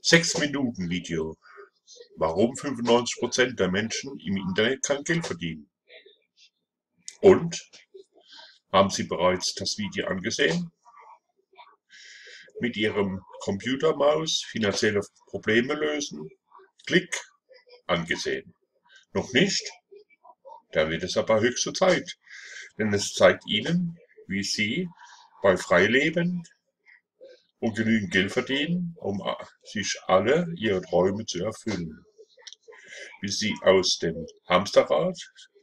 6 Minuten Video. Warum 95% der Menschen im Internet kein Geld verdienen. Und? Haben Sie bereits das Video angesehen? Mit Ihrem Computermaus finanzielle Probleme lösen? Klick. Angesehen. Noch nicht? Da wird es aber höchste Zeit, denn es zeigt Ihnen, wie Sie bei Freileben und genügend Geld verdienen, um sich alle Ihre Träume zu erfüllen. Wie Sie aus dem Hamsterrad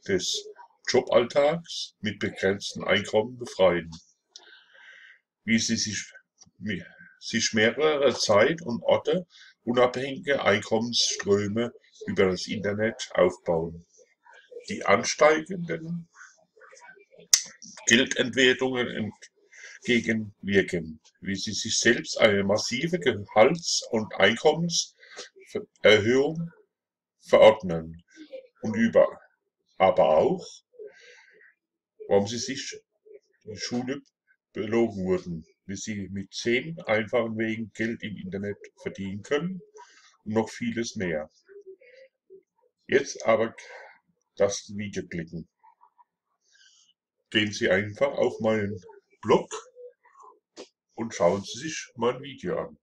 des Joballtags mit begrenztem Einkommen befreien. Wie Sie sich mehrere Zeit und Orte unabhängige Einkommensströme über das Internet aufbauen. Die ansteigenden Geldentwertungen entgegenwirken, wie sie sich selbst eine massive Gehalts- und Einkommenserhöhung verordnen und aber auch, warum sie sich in der Schule belogen wurden, wie sie mit 10 einfachen Wegen Geld im Internet verdienen können und noch vieles mehr. Jetzt aber das Video klicken. Gehen Sie einfach auf meinen Blog und schauen Sie sich mein Video an.